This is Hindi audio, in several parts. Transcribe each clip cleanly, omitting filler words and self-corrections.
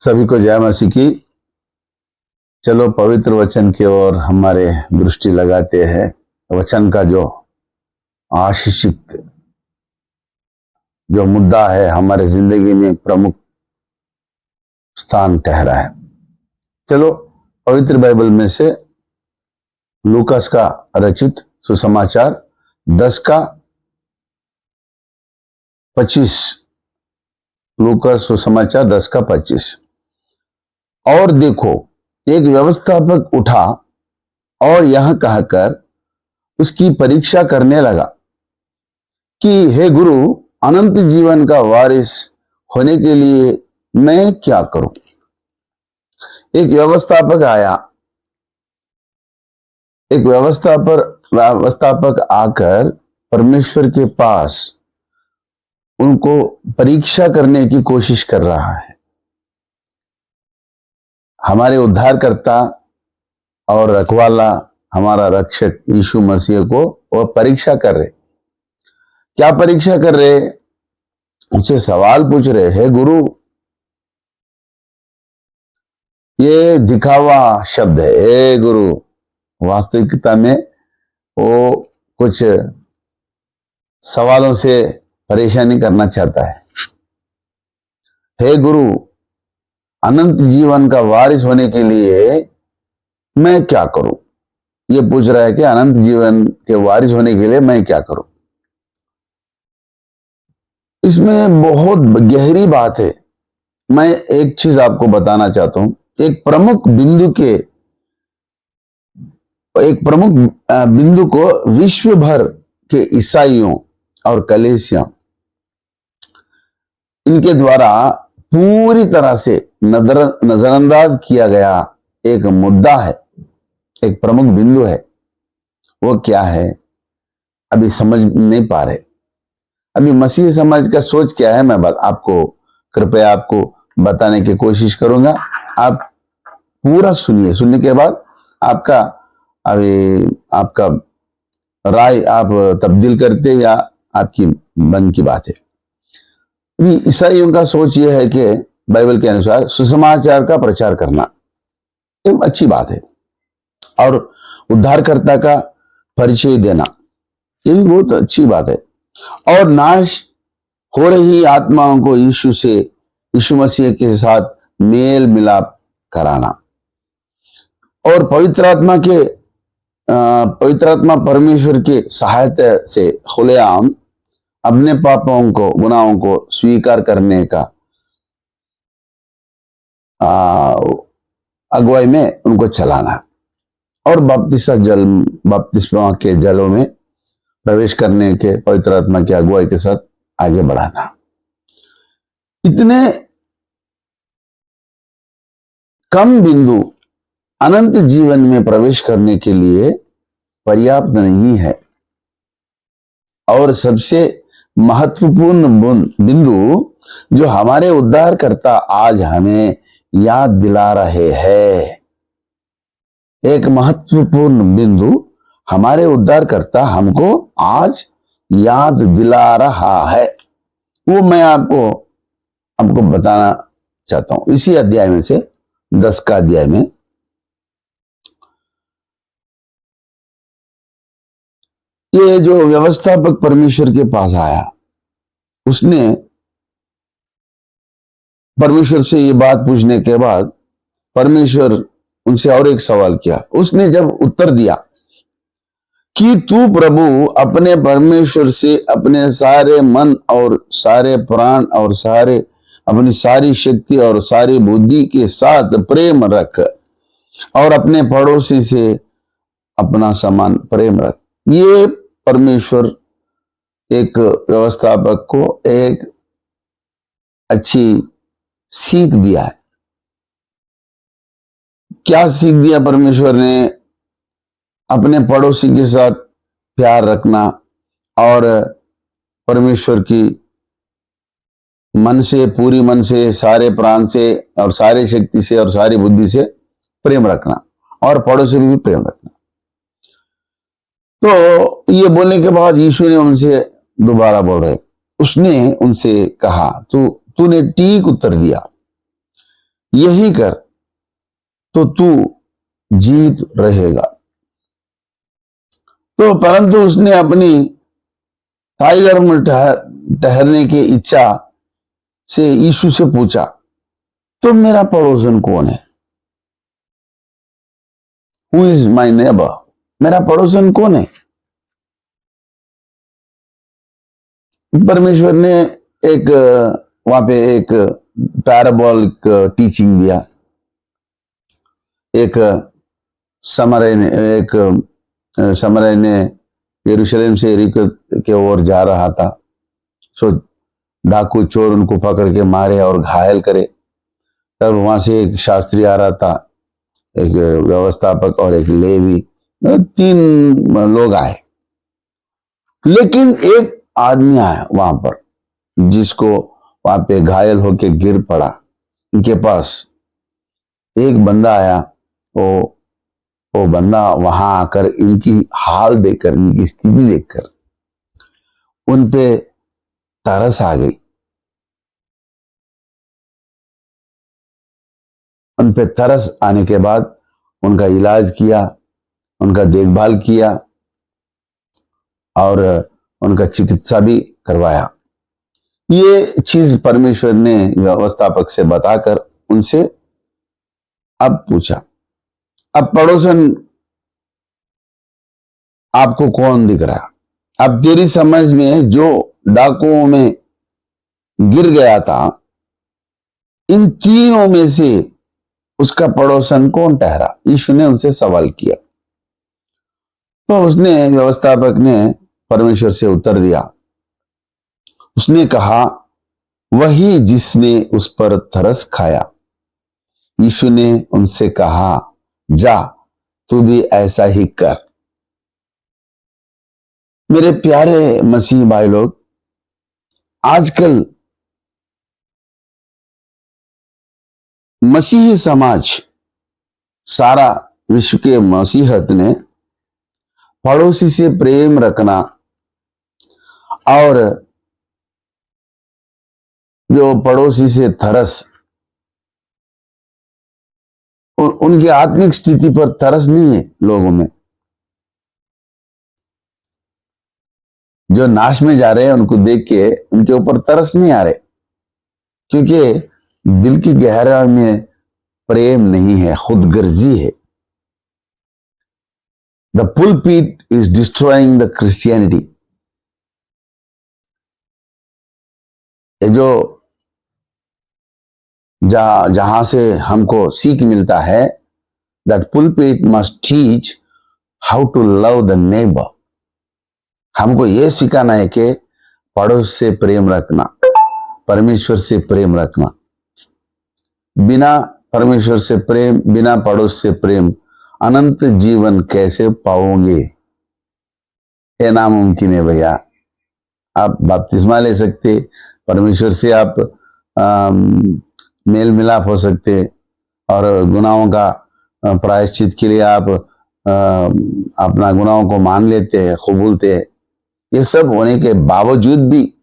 सभी को जय मसीह की। चलो पवित्र वचन की ओर हमारे दृष्टि लगाते हैं। वचन का जो आशीषित जो मुद्दा है हमारे जिंदगी में एक प्रमुख स्थान ठहरा है। चलो पवित्र बाइबल में से लूकास का रचित सुसमाचार 10 का 25, लूकास सुसमाचार 10 का 25। और देखो, एक व्यवस्थापक उठा और यह कहकर उसकी परीक्षा करने लगा कि हे गुरु, अनंत जीवन का वारिस होने के लिए मैं क्या करूं। एक व्यवस्थापक आया, एक व्यवस्थापक आकर परमेश्वर के पास उनको परीक्षा करने की कोशिश कर रहा है। हमारे उद्धारकर्ता और रखवाला, हमारा रक्षक यीशु मसीह को वह परीक्षा कर रहे। क्या परीक्षा कर रहे? उनसे सवाल पूछ रहे, हे गुरु, ये दिखावा शब्द है। हे गुरु, वास्तविकता में वो कुछ सवालों से परेशानी करना चाहता है। हे गुरु, अनंत जीवन का वारिस होने के लिए मैं क्या करूं? ये पूछ रहा है कि अनंत जीवन के वारिस होने के लिए मैं क्या करूं। इसमें बहुत गहरी बात है। मैं एक चीज आपको बताना चाहता हूं। एक प्रमुख बिंदु को विश्व भर के ईसाइयों और कलीसिया इनके द्वारा पूरी तरह से नजरअंदाज किया गया एक मुद्दा है, एक प्रमुख बिंदु है। वो क्या है अभी समझ नहीं पा रहे। अभी मसीह समाज का सोच क्या है, मैं कृपया आपको बताने की कोशिश करूंगा। आप पूरा सुनिए। सुनने के बाद आपका राय आप तब्दील करते या आपकी मन की बात है। ईसाइयों का सोच यह है कि बाइबल के अनुसार सुसमाचार का प्रचार करना एक अच्छी बात है और उद्धारकर्ता का परिचय देना ये भी बहुत अच्छी बात है, और नाश हो रही आत्माओं को यीशु मसीह के साथ मेल मिलाप कराना, और पवित्र आत्मा परमेश्वर के सहायता से खुलेआम अपने पापों को, गुनाहों को स्वीकार करने का अगुवाई में उनको चलाना, और बपतिस्मा के जलों में प्रवेश करने के पवित्र आत्मा की अगुवाई के साथ आगे बढ़ाना। इतने कम बिंदु अनंत जीवन में प्रवेश करने के लिए पर्याप्त नहीं है, और सबसे महत्वपूर्ण बिंदु जो हमारे उद्धारकर्ता आज हमें याद दिला रहे हैं, एक महत्वपूर्ण बिंदु हमारे उद्धारकर्ता हमको आज याद दिला रहा है, वो मैं आपको बताना चाहता हूं। इसी अध्याय में से 10 का अध्याय में ये जो व्यवस्थापक परमेश्वर के पास आया, उसने परमेश्वर से ये बात पूछने के बाद परमेश्वर उनसे और एक सवाल किया। उसने जब उत्तर दिया कि तू प्रभु अपने परमेश्वर से अपने सारे मन और सारे प्राण और अपनी सारी शक्ति और सारी बुद्धि के साथ प्रेम रख, और अपने पड़ोसी से अपना समान प्रेम रख। ये परमेश्वर एक व्यवस्थापक को एक अच्छी सीख दिया है। क्या सीख दिया परमेश्वर ने? अपने पड़ोसी के साथ प्यार रखना और परमेश्वर की मन से, पूरी मन से, सारे प्राण से और सारी शक्ति से और सारी बुद्धि से प्रेम रखना, और पड़ोसी भी प्रेम रखना। तो ये बोलने के बाद यीशु ने उनसे दोबारा बोल रहे, उसने उनसे कहा, तूने ठीक उत्तर दिया। यही कर तो तू जीवित रहेगा। तो परंतु उसने अपनी टाइगर में ठहरने की इच्छा से यीशु से पूछा, तो मेरा पड़ोसन कौन है? Who is my neighbour? मेरा पड़ोसन कौन है? परमेश्वर ने एक वहां पे एक पैराबोलिक टीचिंग दिया। एक समरय ने यरूशलेम से यरीको के ओर जा रहा था। सो डाकू चोर उनको पकड़ के मारे और घायल करे। तब वहां से एक शास्त्री आ रहा था, एक व्यवस्थापक और एक लेवी, 3 लोग आए। लेकिन एक आदमी आया वहां पर जिसको वहां पे घायल होके गिर पड़ा। इनके पास एक बंदा आया। वो बंदा वहां आकर इनकी हाल देखकर, इनकी स्थिति देखकर उन पे तरस आ गई। उन पे तरस आने के बाद उनका इलाज किया, उनका देखभाल किया और उनका चिकित्सा भी करवाया। ये चीज परमेश्वर ने व्यवस्थापक से बताकर उनसे अब पूछा, अब पड़ोसन आपको कौन दिख रहा? अब तेरी समझ में जो डाकुओं में गिर गया था, इन तीनों में से उसका पड़ोसन कौन ठहरा? यीशु ने उनसे सवाल किया। तो उसने व्यवस्थापक ने परमेश्वर से उत्तर दिया। उसने कहा, वही जिसने उस पर तरस खाया। यीशु ने उनसे कहा, जा तू भी ऐसा ही कर। मेरे प्यारे मसीह भाई लोग, आजकल मसीही समाज, सारा विश्व के मसीहत ने पड़ोसी से प्रेम रखना और जो पड़ोसी से तरस, उनकी आत्मिक स्थिति पर तरस नहीं है लोगों में। जो नाश में जा रहे हैं उनको देख के उनके ऊपर तरस नहीं आ रहे, क्योंकि दिल की गहराई में प्रेम नहीं है, खुदगर्जी है। The pulpit is destroying the Christianity. जो जहां से हमको सीख मिलता है, that pulpit must teach how to love the neighbour. हमको यह सिखाना है कि पड़ोस से प्रेम रखना, परमेश्वर से प्रेम रखना। बिना परमेश्वर से प्रेम, बिना पड़ोस से प्रेम, अनंत जीवन कैसे पाओगे? ये नामुमकिन है भैया। आप बपतिस्मा ले सकते, परमेश्वर से आप मेल मिलाप हो सकते और गुनाहों का प्रायश्चित के लिए आप अपना गुनाहों को मान लेते हैं, कबूलते हैं। ये सब होने के बावजूद भी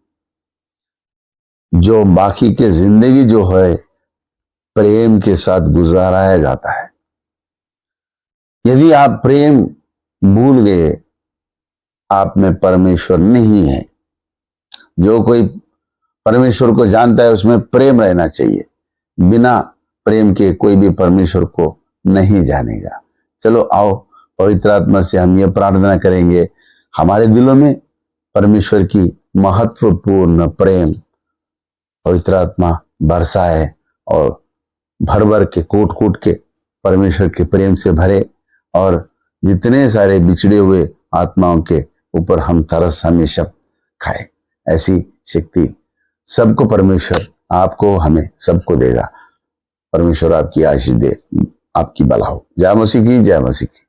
जो बाकी के जिंदगी जो है प्रेम के साथ गुजाराया जाता है। यदि आप प्रेम भूल गए, आप में परमेश्वर नहीं है। जो कोई परमेश्वर को जानता है उसमें प्रेम रहना चाहिए। बिना प्रेम के कोई भी परमेश्वर को नहीं जानेगा। चलो आओ, पवित्र आत्मा से हम ये प्रार्थना करेंगे, हमारे दिलों में परमेश्वर की महत्वपूर्ण प्रेम पवित्र आत्मा बरसाए और भर भर के कूट कूट के परमेश्वर के प्रेम से भरे, और जितने सारे बिछड़े हुए आत्माओं के ऊपर हम तरस हमेशा खाए। ऐसी शक्ति सबको परमेश्वर, आपको, हमें सबको देगा। परमेश्वर आपकी आशीष दे, आपकी भला हो। जय मसीह की, जय मसीह की।